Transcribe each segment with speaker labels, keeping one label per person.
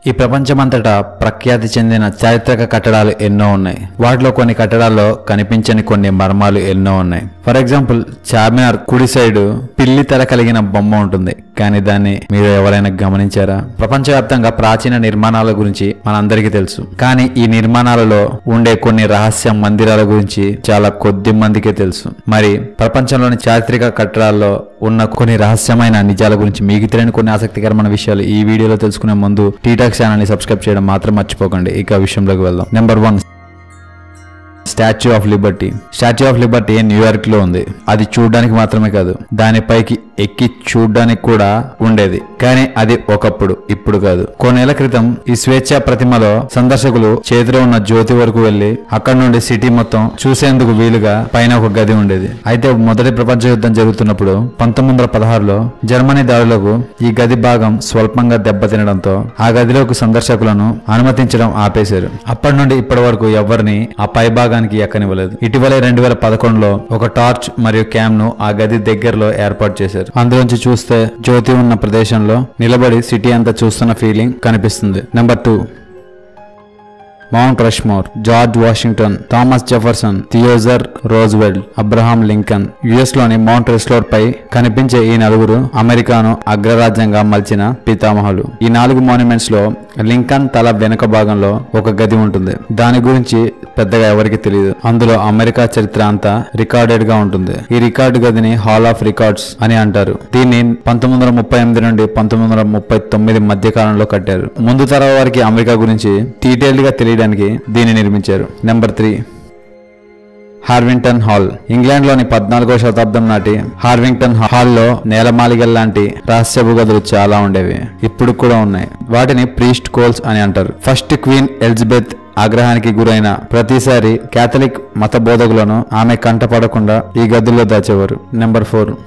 Speaker 1: ఈ ప్రపంచమంతటా ప్రఖ్యాతి చెందిన చారిత్రక కట్టడాలు ఎన్నో ఉన్నాయి. వాటిలో కొన్ని కట్టడాల్లో కనిపించని కొన్ని మర్మాలు ఎన్నో ఉన్నాయి. ఫర్ ఎగ్జాంపుల్, చార్మినార్ కుడి సైడ్ పిల్లి తల కలిగిన బొమ్మ ఉంటుంది, కానీ దాన్ని మీరు ఎవరైనా గమనించారా? ప్రపంచవ్యాప్తంగా ప్రాచీన నిర్మాణాల గురించి మనందరికీ తెలుసు, కానీ ఈ నిర్మాణాలలో ఉండే కొన్ని రహస్య మందిరాల గురించి చాలా కొద్ది మందికే తెలుసు. మరి ప్రపంచంలోని చారిత్రక కట్టడాల్లో ఉన్న కొన్ని రహస్యమైన నిజాల గురించి మీకు తెలియని కొన్ని ఆసక్తికరమైన విషయాలు ఈ వీడియోలో తెలుసుకునే ముందు టీటాక్ ఛానల్ ని సబ్స్క్రైబ్ చేయడం మాత్రం మర్చిపోకండి. ఇక విషయంలోకి వెళ్దాం. Number 1, statue of Liberty. Statue of Liberty New York లో ఉంది. అది చూడడానికి మాత్రమే కాదు, దానిపైకి ఎక్కి చూడడానికి కూడా ఉండేది. కానీ అది ఒకప్పుడు, ఇప్పుడు కాదు. కొన్నేళ్ల క్రితం ఈ స్వేచ్ఛా ప్రతిమలో సందర్శకులు చేతిలో ఉన్న జ్యోతి వరకు వెళ్లి అక్కడ నుండి సిటీ మొత్తం చూసేందుకు వీలుగా పైన ఒక గది ఉండేది. అయితే మొదటి ప్రపంచ యుద్ధం జరుగుతున్నప్పుడు 1916లో జర్మనీ దాడులకు ఈ గది భాగం స్వల్పంగా దెబ్బతినడంతో ఆ గదిలోకి సందర్శకులను అనుమతించడం ఆపేశారు. అప్పటి నుండి ఇప్పటి వరకు ఎవరిని ఆ పై భాగానికి ఎక్కనివ్వలేదు. ఇటీవలే 2011లో ఒక టార్చ్ మరియు క్యామ్ ను ఆ గది దగ్గరలో ఏర్పాటు చేశారు. అందులోంచి చూస్తే జ్యోతి ఉన్న ప్రదేశంలో నిలబడి సిటీ అంతా చూస్తున్న ఫీలింగ్ కనిపిస్తుంది. Number 2, Mount Rushmore. George Washington, Thomas Jefferson, Theodore Roosevelt, Abraham Lincoln. US లోని మౌంట్ రష్మోర్ పై కనిపించే ఈ నలుగురు అమెరికాను అగ్రరాజ్యంగా మలిచిన పితామహులు. ఈ 4 మాన్యుమెంట్స్ లో లింకన్ తల వెనుక భాగంలో ఒక గది ఉంటుంది. దాని గురించి పెద్దగా ఎవరికి తెలియదు. అందులో అమెరికా చరిత్ర అంతా రికార్డెడ్ గా ఉంటుంది. ఈ రికార్డు గదిని హాల్ ఆఫ్ రికార్డ్స్ అని అంటారు. దీన్ని 1938 నుండి 1939 మధ్య కాలంలో కట్టారు. ముందు తరం వారికి అమెరికా గురించి డీటెయిల్డ్ గా తెలియడానికి దీన్ని నిర్మించారు. Number 3, హార్వింగ్టన్ hall. ఇంగ్లాండ్ లోని 14వ శతాబ్దం నాటి హార్వింగ్టన్ హాల్లో నేలమాలిగల్ లాంటి రహస్యపు గదులు చాలా ఉండేవి. ఇప్పుడు కూడా ఉన్నాయి. వాటిని ప్రీస్ట్ కోల్స్ అని అంటారు. ఫస్ట్ క్వీన్ ఎలిజబెత్ ఆగ్రహానికి గురైన ప్రతిసారి కేథలిక్ మత బోధకులను ఆమె కంటపడకుండా ఈ గదుల్లో దాచేవారు. నెంబర్ 4,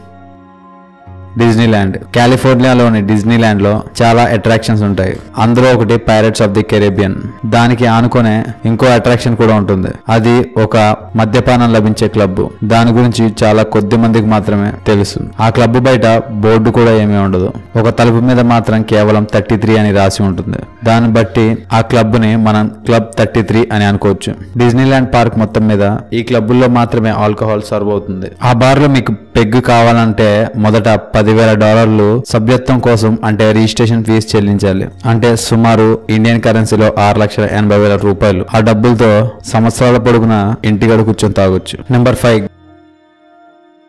Speaker 1: డిజ్నీల్యాండ్. కాలిఫోర్నియాలోని డిజ్నీల్యాండ్ లో చాలా అట్రాక్షన్స్ ఉంటాయి. అందులో ఒకటి పైరట్స్ ఆఫ్ ది కెరీబియన్. దానికి ఆనుకునే ఇంకో అట్రాక్షన్ కూడా ఉంటుంది. అది ఒక మద్యపానం లభించే క్లబ్. దాని గురించి చాలా కొద్ది మందికి మాత్రమే తెలుసు. ఆ క్లబ్ బయట బోర్డు కూడా ఏమీ ఉండదు. ఒక తలుపు మీద మాత్రం కేవలం 33 అని రాసి ఉంటుంది. దాన్ని బట్టి ఆ క్లబ్ ని మనం క్లబ్ 33 అని అనుకోవచ్చు. డిజ్నీల్యాండ్ పార్క్ మొత్తం మీద ఈ క్లబ్బుల్లో మాత్రమే ఆల్కహాల్ సర్వ్ అవుతుంది. ఆ బార్ లో మీకు పెగ్ కావాలంటే మొదట $10,000 సభ్యత్వం కోసం అంటే రిజిస్ట్రేషన్ ఫీజు చెల్లించాలి. అంటే సుమారు ఇండియన్ కరెన్సీలో $6,80,000. ఆ డబ్బులతో సంవత్సరాల పొడుగున ఇంటిగడ కూర్చొని తాగొచ్చు. Number 5,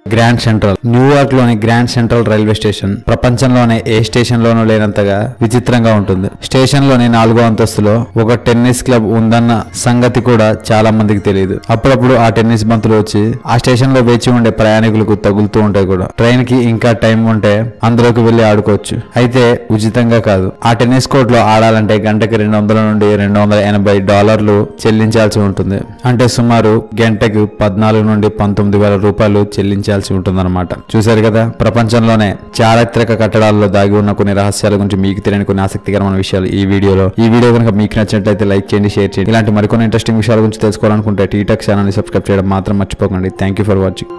Speaker 1: grand central. న్యూయార్క్ లోని గ్రాండ్ సెంట్రల్ రైల్వే స్టేషన్ ప్రపంచంలోనే ఏ స్టేషన్ లోనూ లేనంతగా విచిత్రంగా ఉంటుంది. స్టేషన్ లోని 4వ అంతస్తులో ఒక టెన్నిస్ క్లబ్ ఉందన్న సంగతి కూడా చాలా మందికి తెలియదు. అప్పుడప్పుడు ఆ టెన్నిస్ బంతులు వచ్చి ఆ స్టేషన్ లో వేచి ఉండే ప్రయాణికులకు తగులుతూ ఉంటాయి కూడా. ట్రైన్ కి ఇంకా టైం ఉంటే అందులోకి వెళ్లి ఆడుకోవచ్చు. అయితే ఉచితంగా కాదు. ఆ టెన్నిస్ కోర్ట్ లో ఆడాలంటే గంటకి $200 నుండి $280 చెల్లించాల్సి ఉంటుంది. అంటే సుమారు గంటకు $14,000 నుండి $19,000 చెల్లించాల్సి ఉంటుందన్నమాట. చూశారు కదా, ప్రపంచంలోనే చారిత్రక కట్టడాల్లో దాగి ఉన్న కొన్ని రహస్యాల గురించి మీకు తెలియని కొన్ని ఆసక్తికరమైన విషయాలు ఈ వీడియో కనుక మీకు నచ్చినట్లయితే లైక్ చేయండి, షేర్ చేయండి. ఇలాంటి మరికొన్ని ఇంట్రెస్టింగ్ విషయాల గురించి తెలుసుకోవాలనుకుంటే టీటాక్ ఛానల్ ని సబ్స్క్రైబ్ చేయడం మాత్రం మర్చిపోకండి. Thank you for watching.